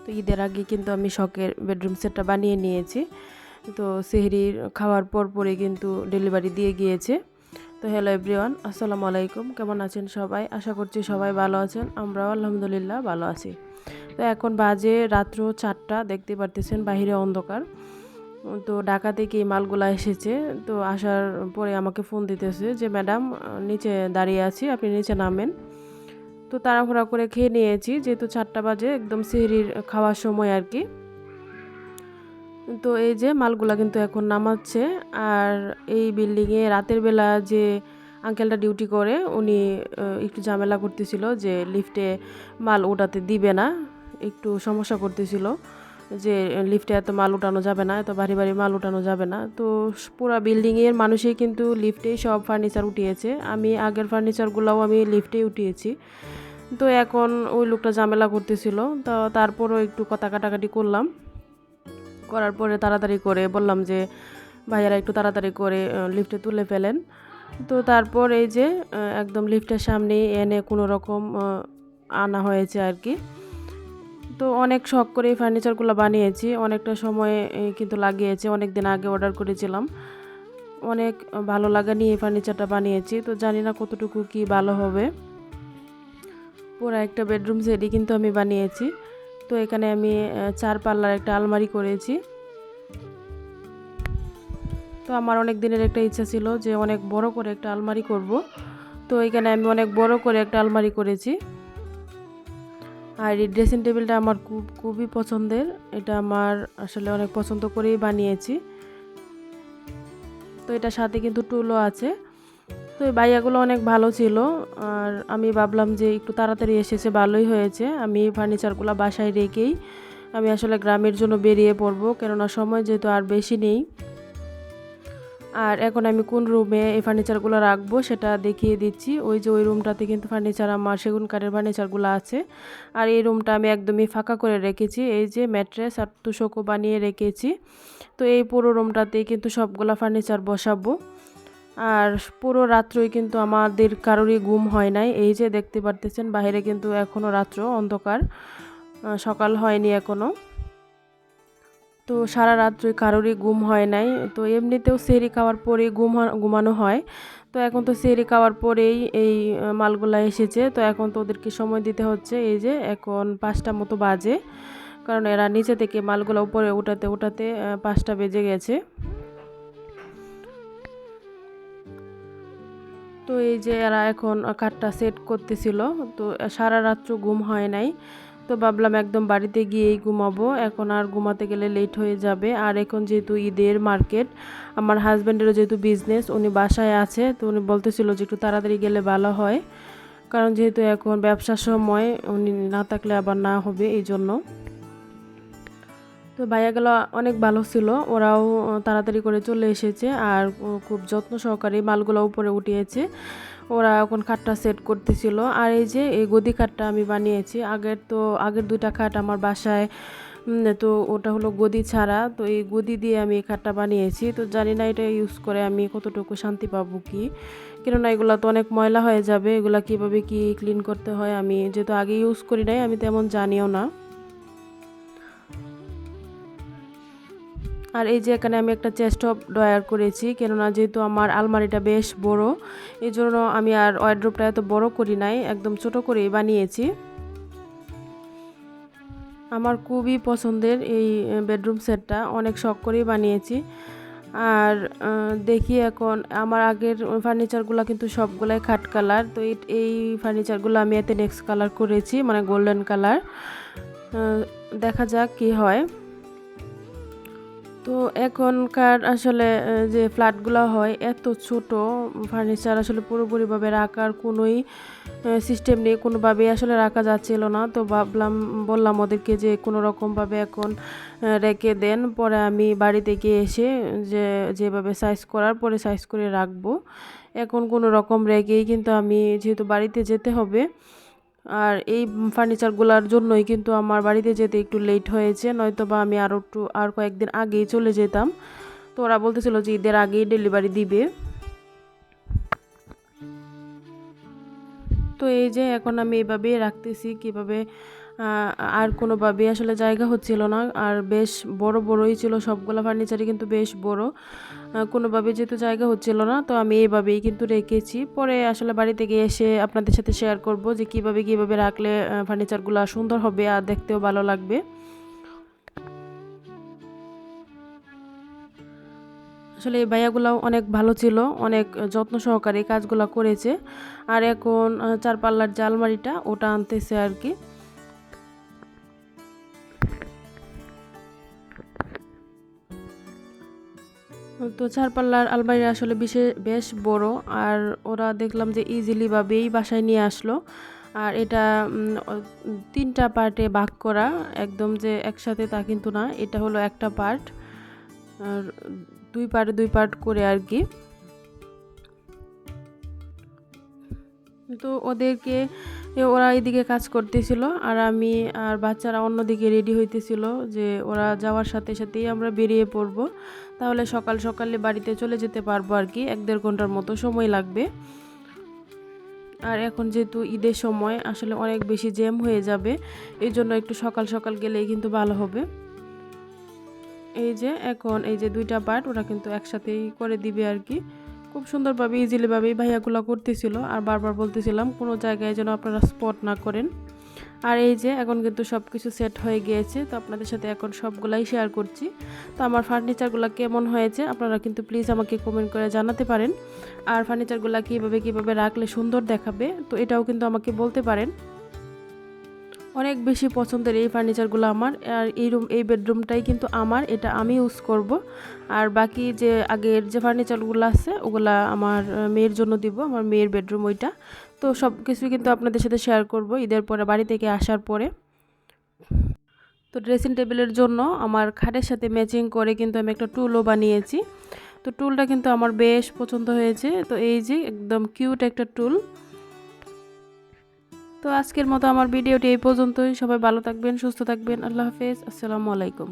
তো ঈদের আগে কিন্তু আমি শখের বেডরুম সেটটা বানিয়ে নিয়েছি। তো সেহরির খাওয়ার পরে কিন্তু ডেলিভারি দিয়ে গিয়েছে। তো হ্যালো এভরিওয়ান, আসসালামু আলাইকুম। কেমন আছেন সবাই? আশা করছি সবাই ভালো আছেন। আমরাও আলহামদুলিল্লাহ ভালো আছি। তো এখন বাজে রাত্র 4টা, দেখতে পারতেছেন বাহিরে অন্ধকার। তো ঢাকা থেকে এই মালগুলা এসেছে। তো আসার পরে আমাকে ফোন দিতেছে যে ম্যাডাম, নিচে দাঁড়িয়ে আছি, আপনি নিচে নামেন। তো তাড়াহুড়া করে খেয়ে নিয়েছি, যেহেতু 4টা বাজে, একদম সেহরির খাওয়ার সময় আর কি। তো এই যে মালগুলা কিন্তু এখন নামাচ্ছে। আর এই বিল্ডিংয়ে রাতের বেলা যে আঙ্কেলটা ডিউটি করে, উনি একটু ঝামেলা করতেছিল যে লিফটে মাল ওঠাতে দিবে না, একটু সমস্যা করতেছিল যে লিফটে এত মাল উঠানো যাবে না, এত ভারী ভারী মাল উঠানো যাবে না। তো পুরো বিল্ডিংয়ের মানুষই কিন্তু লিফটেই সব ফার্নিচার উঠিয়েছে। আমি আগের ফার্নিচারগুলোও আমি লিফটেই উঠিয়েছি। তো এখন ওই লোকটা ঝামেলা করতেছিল, তো তারপরও একটু কথা কাটাকাটি করলাম। করার পরে তাড়াতাড়ি করে বললাম যে ভাইয়ারা একটু তাড়াতাড়ি করে লিফটে তুলে ফেলেন। তো তারপর এই যে একদম লিফটের সামনে এনে কোনো রকম আনা হয়েছে আর কি। তো অনেক শখ করে এই ফার্নিচারগুলো বানিয়েছি, অনেকটা সময় কিন্তু লাগিয়েছে। অনেক দিন আগে অর্ডার করেছিলাম, অনেক ভালো লাগা নিয়ে এই ফার্নিচারটা বানিয়েছি। তো জানি না কতটুকু কি ভালো হবে। পুরো একটা বেডরুম সেটই কিন্তু আমি বানিয়েছি। তো এখানে আমি 4 পাল্লার একটা আলমারি করেছি। তো আমার অনেক দিনের একটা ইচ্ছা ছিল যে অনেক বড় করে একটা আলমারি করব। তো এখানে আমি অনেক বড় করে একটা আলমারি করেছি। আর এই ড্রেসিং টেবিলটা আমার খুবই পছন্দের। এটা আমার আসলে অনেক পছন্দ করেই বানিয়েছি। তো এটার সাথে কিন্তু টুলও আছে। তো এই বাইয়াগুলো অনেক ভালো ছিল। আর আমি ভাবলাম যে একটু তাড়াতাড়ি এসেছে, ভালোই হয়েছে। আমি ফার্নিচারগুলো বাসায় রেখেই আমি আসলে গ্রামের জন্য বেরিয়ে পড়বো, কেননা সময় যেহেতু আর বেশি নেই। আর এখন আমি কোন রুমে এই ফার্নিচারগুলো রাখবো সেটা দেখিয়ে দিচ্ছি। ওই যে ওই রুমটাতে কিন্তু ফার্নিচার, আমার সেগুন কাঠের ফার্নিচারগুলো আছে। আর এই রুমটা আমি একদমই ফাঁকা করে রেখেছি। এই যে ম্যাট্রেস আর তুষকও বানিয়ে রেখেছি। তো এই পুরো রুমটাতেই কিন্তু সবগুলা ফার্নিচার বসাবো। আর পুরো রাত্রই কিন্তু আমাদের কারোরই ঘুম হয় নাই। এই যে দেখতে পারতেছেন বাইরে কিন্তু এখনও রাত্র অন্ধকার, সকাল হয়নি এখনও। তো সারা রাত্রি কারোরই ঘুম হয় নাই। তো এমনিতেও সেহরি খাওয়ার পরেই ঘুমানো হয়। তো এখন তো সেহরি খাওয়ার পরেই এই মালগুলা এসেছে। তো এখন তো ওদেরকে সময় দিতে হচ্ছে। এই যে এখন 5টা মতো বাজে, কারণ এরা নিচে থেকে মালগুলো উপরে উঠাতে উঠাতে 5টা বেজে গেছে। তো এই যে এরা এখন কাঠটা সেট করতেছিল। তো সারা রাত্র ঘুম হয় নাই। তো ভাবলাম একদম বাড়িতে গিয়েই ঘুমাবো, এখন আর ঘুমাতে গেলে লেট হয়ে যাবে। আর এখন যেহেতু ঈদের মার্কেট, আমার হাজব্যান্ডেরও যেহেতু বিজনেস, উনি বাসায় আছে। তো উনি বলতেছিল যে একটু তাড়াতাড়ি গেলে ভালো হয়, কারণ যেহেতু এখন ব্যবসার সময়, উনি না থাকলে আবার না হবে, এই জন্য। তো ভাইয়াগুলো অনেক ভালো ছিল, ওরাও তাড়াতাড়ি করে চলে এসেছে। আর খুব যত্ন সহকারে মালগুলো উপরে উঠিয়েছে। ওরা এখন খাটটা সেট করতেছিল। আর এই যে এই গদি খাটটা আমি বানিয়েছি। আগের 2টা খাট আমার বাসায়, তো ওটা হলো গদি ছাড়া। তো এই গদি দিয়ে আমি এই খাটটা বানিয়েছি। তো জানি না এটা ইউজ করে আমি কতটুকু শান্তি পাবো কি, কেননা এগুলো তো অনেক ময়লা হয়ে যাবে। এগুলা কিভাবে কি ক্লিন করতে হয়, আমি যেহেতু আগে ইউজ করি নাই, আমি তেমন জানিও না। আর এই যে এখানে আমি একটা চেস্ট অফ ড্রয়ার করেছি, কেননা যেহেতু আমার আলমারিটা বেশ বড়, এই জন্য আমি আর ওয়ার্ড্রোবটা এত বড় করি নাই, একদম ছোট করেই বানিয়েছি। আমার খুবই পছন্দের এই বেডরুম সেটটা, অনেক শখ করেই বানিয়েছি। আর দেখি এখন আমার আগের ফার্নিচারগুলো কিন্তু সবগুলাই খাট কালার। তো এই ফার্নিচারগুলো আমি এতে নেক্সট কালার করেছি, মানে গোল্ডেন কালার। দেখা যাক কি হয়। তো এখনকার আসলে যে ফ্ল্যাটগুলো হয়, এত ছোট ফার্নিচার আসলে পুরোপুরিভাবে রাখার কোনোই সিস্টেম নেই, কোনোভাবেই আসলে রাখা যাচ্ছিল না। তো বললাম ওদেরকে যে কোনো রকমভাবে এখন রেখে দেন, পরে আমি বাড়িতে গিয়ে এসে যেভাবে সাইজ করার পরে সাইজ করে রাখবো। এখন কোনো রকম রেখেই কিন্তু আমি যেহেতু বাড়িতে যেতে হবে, আর এই ফার্নিচারগুলোর জন্যই কিন্তু আমার বাড়িতে যেতে একটু লেট হয়েছে, নয়তো বা আমি আর কয়েকদিন আগেই চলে যেতাম। তো ওরা বলতেছিল যে ঈদের আগেই ডেলিভারি দিবে। তো এই যে এখন আমি এভাবেই রাখতেছি, কিভাবে আর কোনোভাবেই আসলে জায়গা হচ্ছিল না। আর বেশ বড় বড়ই ছিল সবগুলো ফার্নিচারই, কিন্তু বেশ বড়। কোনোভাবে যেহেতু জায়গা হচ্ছিল না, তো আমি এইভাবেই কিন্তু রেখেছি। পরে আসলে বাড়ি থেকে এসে আপনাদের সাথে শেয়ার করব যে কিভাবে রাখলে ফার্নিচারগুলো সুন্দর হবে আর দেখতেও ভালো লাগবে। আসলে এই ভাইয়াগুলাও অনেক ভালো ছিল, অনেক যত্ন সহকারে কাজগুলো করেছে। আর এখন চার পাল্লার যে আলমারিটা ওটা আনতেছে আর কি। তো চার পাল্লার আলমারি আসলে বেশ বড়। আর ওরা দেখলাম যে ইজিলি ভাবেই বাসায় নিয়ে আসলো। আর এটা 3টা পার্টে ভাগ করা, একদম যে একসাথে তা কিন্তু না, এটা হলো একটা পার্ট। আর 2 পার্ট করে আর কি। তো ওরা এদিকে কাজ করতেছিল আর আমি আর বাচ্চারা অন্যদিকে রেডি হইতেছিল যে ওরা যাওয়ার সাথে সাথেই আমরা বেরিয়ে পড়ব, তাহলে সকাল সকালে বাড়িতে চলে যেতে পারবো আর কি। 1-1.5 ঘন্টার মতো সময় লাগবে। আর এখন যেহেতু ঈদের সময় আসলে অনেক বেশি জ্যাম হয়ে যাবে, এই জন্য একটু সকাল সকাল গেলেই কিন্তু ভালো হবে। এই যে এখন এই যে 2টা পার্ট ওরা কিন্তু একসাথেই করে দিবে আর কি। খুব সুন্দরভাবে ইজিলিভাবেই ভাইয়াগুলো করতেছিল। আর বারবার বলতেছিলাম কোনো জায়গায় যেন আপনারা স্পট না করেন। আর এই যে এখন কিন্তু সব কিছু সেট হয়ে গিয়েছে, তো আপনাদের সাথে এখন সবগুলাই শেয়ার করছি। তো আমার ফার্নিচারগুলো কেমন হয়েছে আপনারা কিন্তু প্লিজ আমাকে কমেন্ট করে জানাতে পারেন। আর ফার্নিচারগুলো কীভাবে রাখলে সুন্দর দেখাবে, তো এটাও কিন্তু আমাকে বলতে পারেন। অনেক বেশি পছন্দের এই ফার্নিচারগুলো আমার। আর এই বেডরুমটাই কিন্তু আমার, এটা আমি ইউজ করব। আর বাকি যে আগের যে ফার্নিচারগুলো আছে ওগুলা আমার মেয়ের জন্য দিব, আমার মেয়ের বেডরুম ওইটা। তো সব কিছুই কিন্তু আপনাদের সাথে শেয়ার করব ঈদের পরে বাড়ি থেকে আসার পরে। তো ড্রেসিং টেবিলের জন্য আমার খাটের সাথে ম্যাচিং করে কিন্তু আমি একটা টুলও বানিয়েছি। তো টুলটা কিন্তু আমার বেশ পছন্দ হয়েছে। তো এই যে একদম কিউট একটা টুল। তো আজকের মতো আমার ভিডিওটি এই পর্যন্তই। সবাই ভালো থাকবেন, সুস্থ থাকবেন। আল্লাহ হাফেজ, আসসালামু আলাইকুম।